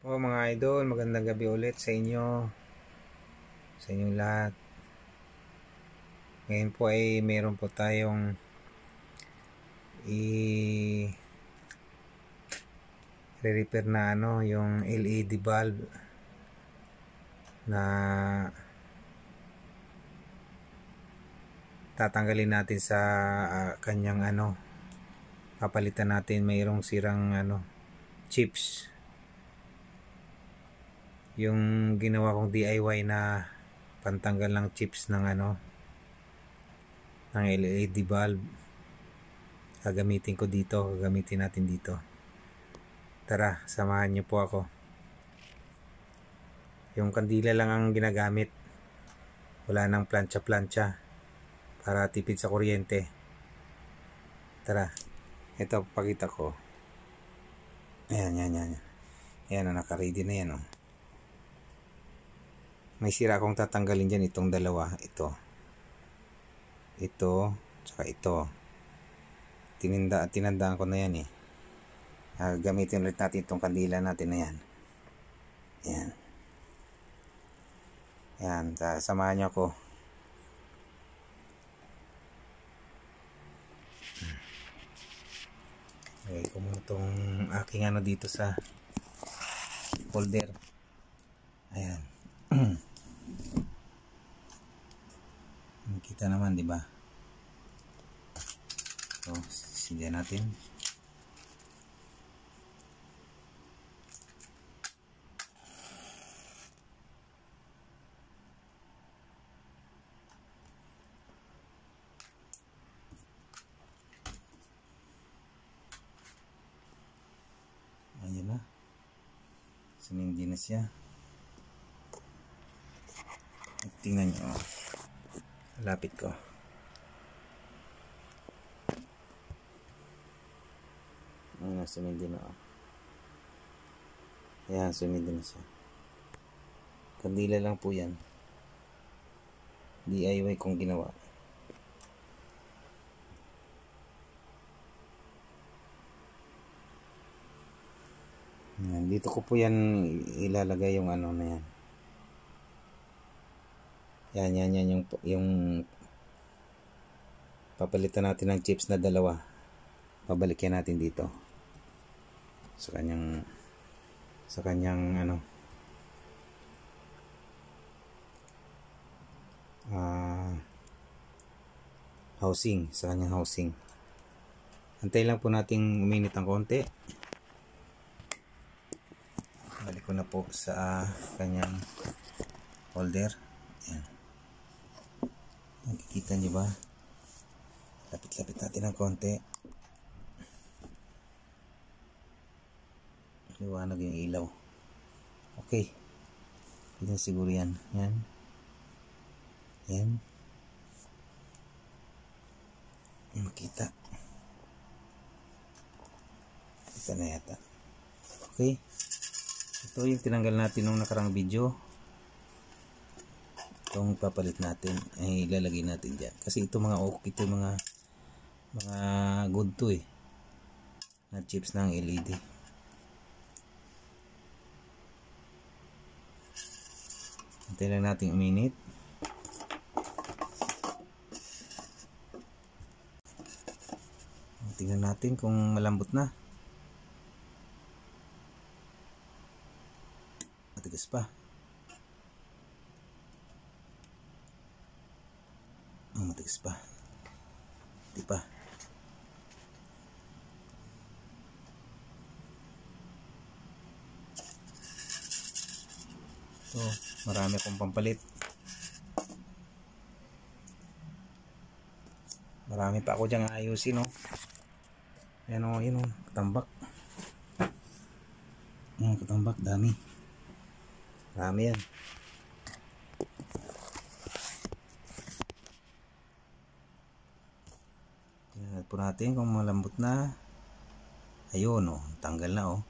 Mga idol, magandang gabi ulit sa inyo, sa inyong lahat. Ngayon po ay meron po tayong i-repair na yung LED bulb na tatanggalin natin sa kanyang papalitan natin. Mayroong sirang chips. Yung ginawa kong DIY na pantanggal ng chips ng ng LED bulb, gagamitin natin dito. Tara, samahan niyo po ako. Yung kandila lang ang ginagamit, wala nang plancha para tipid sa kuryente. Tara, ito pakita ko. Ayan, naka-ready na yan. May sira akong tatanggalin dyan, itong dalawa. Ito, tsaka ito. Tinandaan ko na yan eh. Gamitin ulit natin itong kandila natin na yan. Yan, samahan nyo ako. Okay, ko muna itong aking dito sa holder. Ayan. Kita naman, di ba? So, sindihan natin. Ayan na. Sumindi na siya. Tingnan nyo. Lapit ko. Ayan na, sumindi na. Ayan, sumindi na siya. Kandila lang po yan. DIY kong ginawa. Ayan, dito ko po yan ilalagay yung na yan. Yan yung papalitan natin ng chips na dalawa. Pabalikin natin dito sa kanyang housing, sa kanyang housing. Antay lang po nating uminit ng konti. Balik ko na po sa kanyang holder. Ayan. Nakikita nyo ba? Lapit-lapit natin ng konti. Liwanag yung ilaw. Okay. Yan siguro yan. Yan. Makita. Kita na yata. Okay. Ito yung tinanggal natin nung nakarang video. Itong papalit natin ay ilalagay natin dyan. Kasi ito mga good to na chips ng LED. Hintay lang natin uminit. Tingnan natin kung malambot na. Matigas pa. Matigas pa. Di pa. So, marami akong pampalit. Marami pa ako diyang ayusin, Ayan, katambak. Katambak, dami. Marami yan. Tingnan po natin kung malambot na. Ayun, tanggal na,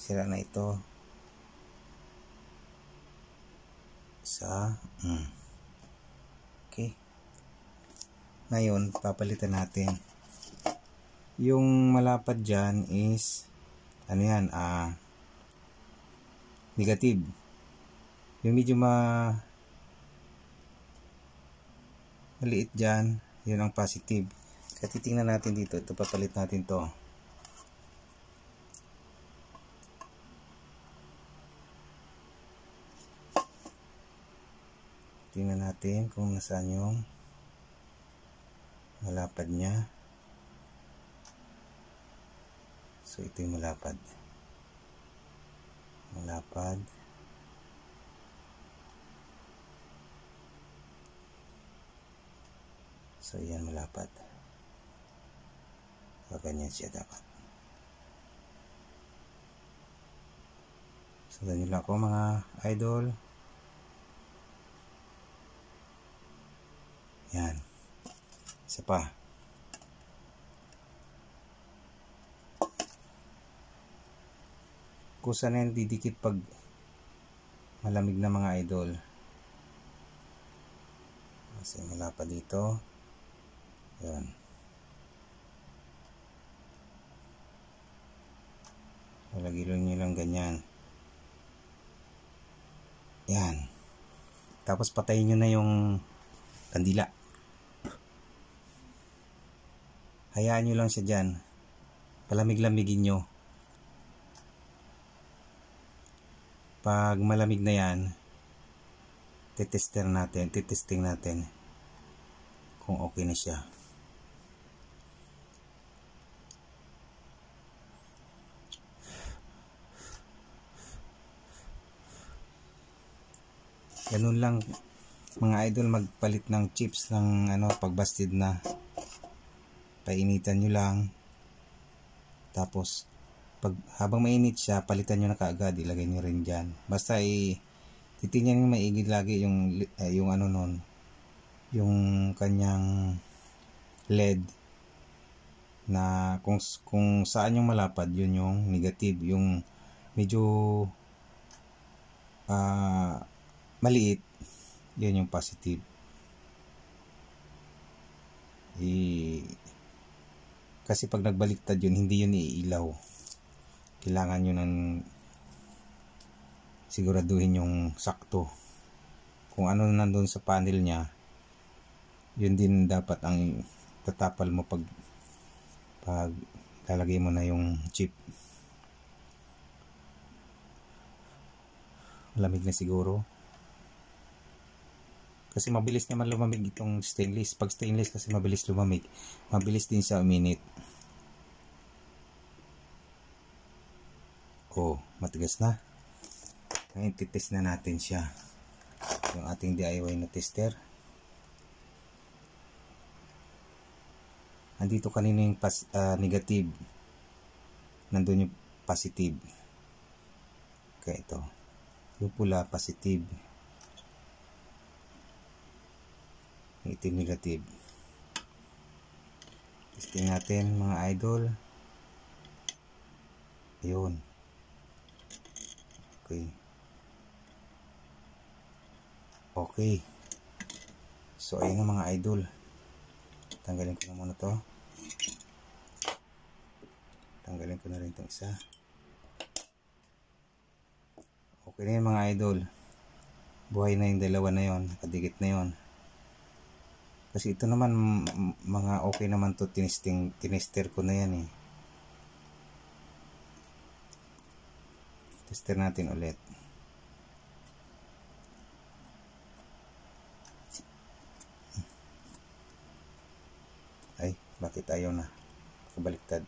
Sira na ito. Okay. Ngayon, papalitan natin Yung malapad dyan is ano yan, negative. Yung medyo maliit dyan, yun ang positive. Kaya titingnan natin dito. Ito, papalit natin to. Tingnan natin kung nasaan yung malapad niya. So ito yung malapad. Malapad. So yan, malapad. So ganyan siya dapat. Sundan nyo lang ako mga idol. Yan. Isa pa. Kusa na yan didikit pag malamig na mga idol. Kasi malapad dito. Yan. Lalagilon nyo lang ganyan. Yan. Tapos patayin nyo na yung kandila. Hayaan nyo lang siya dyan. Palamig-lamigin nyo. Pag malamig na yan, titesting natin kung okay na siya. Ganun lang mga idol, magpalit ng chips ng pag busted na. Painitan nyo lang. Tapos habang mainit siya, palitan nyo na kaagad, ilagay nyo rin dyan. Basta titingnan nyo maigid lagi yung yung kanyang LED na kung saan yung malapad, yun yung negative. Yung medyo maliit, yun yung positive. Kasi pag nagbaliktad yun, hindi yun iilaw. Kailangan nyo ng siguraduhin yung sakto. Kung ano nandun sa panel nya, yun din dapat ang tatapal mo pag lalagay mo na yung chip. Malamig na siguro. Kasi mabilis naman lumamig itong stainless. Pag stainless kasi mabilis lumamig, mabilis din siya uminit. Matigas na. Ngayon titest na natin siya. Yung ating DIY na tester. Andito kanina yung negative. Nandun yung positive. Kaya ito. Yung pula positive. Yung itim negative. Testing natin mga idol. Ayun. Okay. So ayun na mga idol. Tanggalin ko na muna to. Tanggalin ko na rin itong isa. Okay na yun mga idol. Buhay na yung dalawa na yun. Nakadikit na yun. Kasi ito naman mga okay naman to. Tinester ko na yan eh. Tester natin ulit. Ay, bakit ayaw na? Kabaliktad.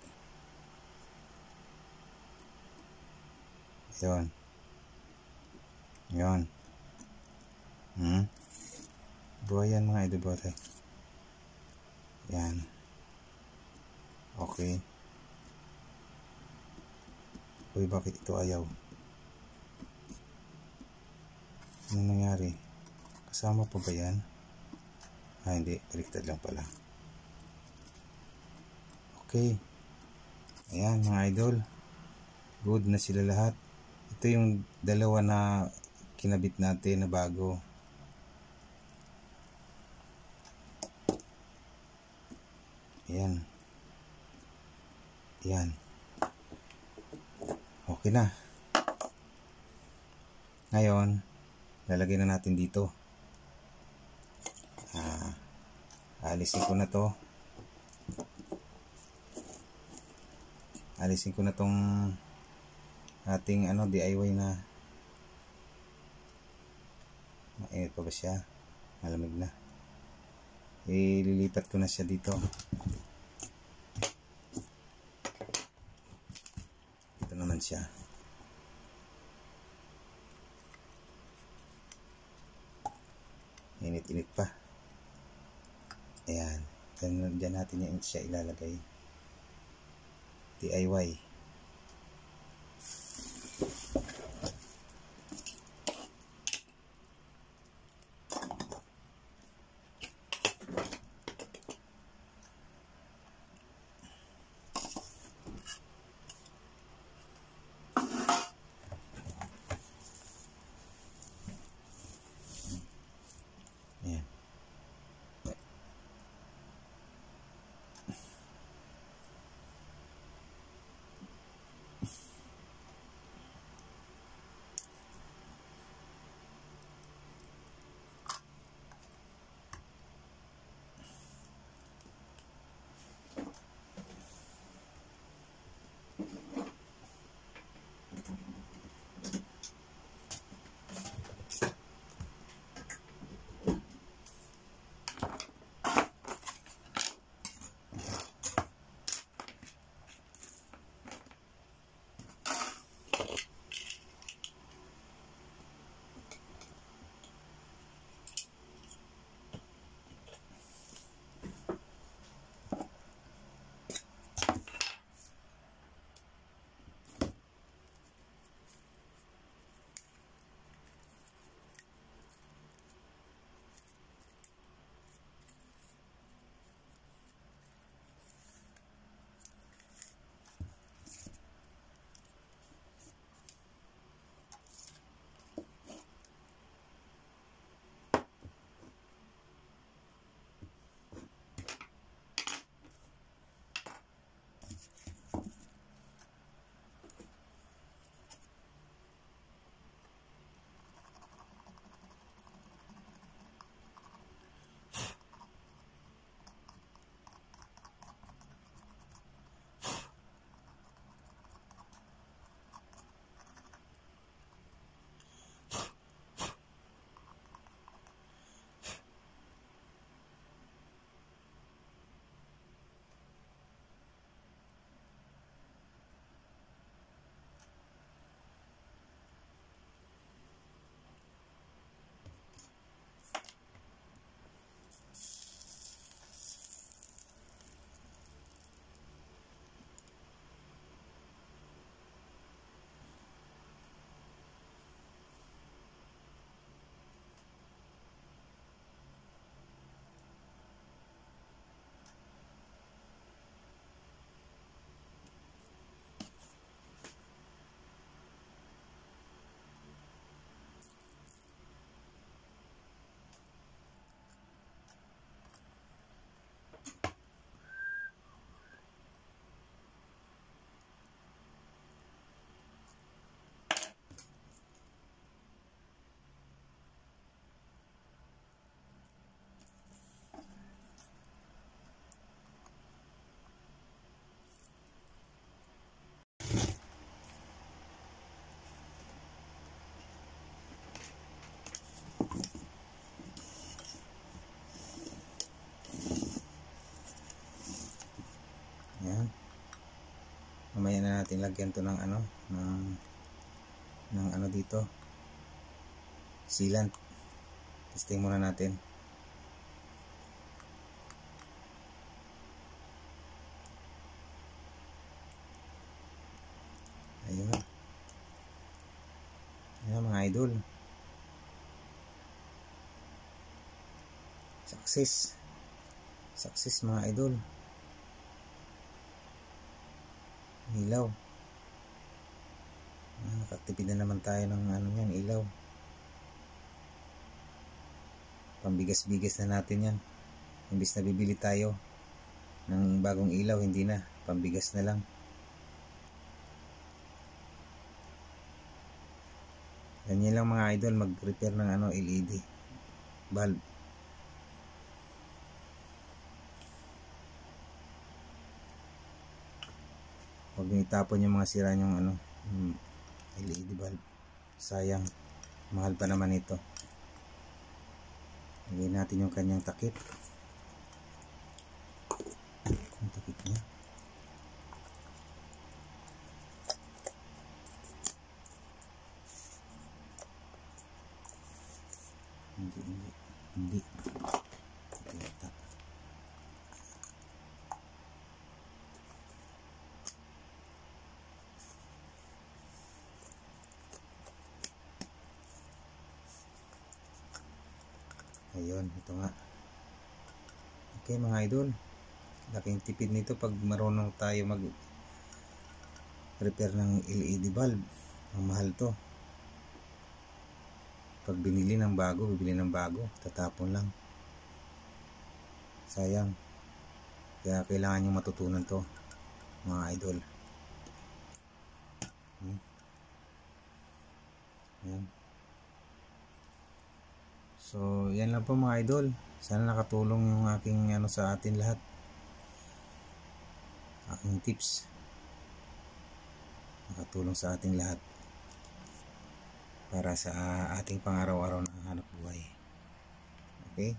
Yun. Yun. Buhay yan mga idol. Yan. Okay. Uy, bakit ito ayaw? Ano nangyari? Kasama pa ba yan? Hindi. Baliktad lang pala. Okay. Ayan mga idol. Good na sila lahat. Ito yung dalawa na kinabit natin na bago. Ayan. Yan. Okay na. Ngayon, lalagyan na natin dito. Alisin ko na to. Alisin ko na tong ating DIY na. Mainit pa ba siya? Malamig na. Ililipat ko na siya dito. Ito naman siya. Init-init pa. Ayan. Diyan natin yan siya ilalagay. DIY. Ayan. Ayan. Mamaya na natin lagyan to ng dito. Sealant. Testing muna natin. Ayun na. Ayan mga idol. Success. Success mga idol. Ilaw. Nakatipid na naman tayo ng yan, ilaw. Pambigas-bigas na natin yan. Imbis na bibili tayo ng bagong ilaw, hindi na. Pambigas na lang. Ganyan lang mga idol, mag-repair ng LED bulb. Huwag nyo itapon yung mga sira yung yung LED bulb. Sayang, mahal pa naman ito. Lagyan natin yung kanyang takip. Ang takip niya. Hindi. Yata. Ayun, ito nga. Okay mga idol, laking tipid nito pag marunong tayo mag repair ng LED bulb. Ang mahal to. Pag binili ng bago, bibili ng bago, tatapon lang. Sayang. Kaya kailangan nyo matutunan to mga idol. Ayan. So yan lang po mga idol. Sana nakatulong yung aking sa atin lahat, aking tips, nakatulong sa ating lahat para sa ating pang-araw-araw na hanap buhay. Okay?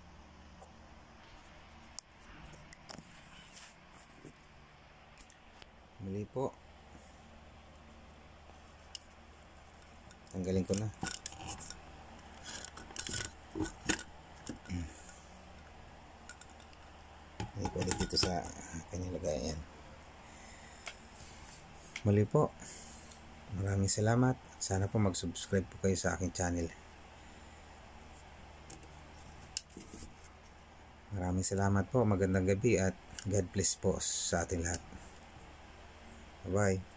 Muli po, tanggalin ko na. Ay, balik dito sa kanyang lagayan. Muli po, maraming salamat. Sana po mag-subscribe po kayo sa aking channel. Maraming salamat po. Magandang gabi at God bless po sa ating lahat. Bye-bye.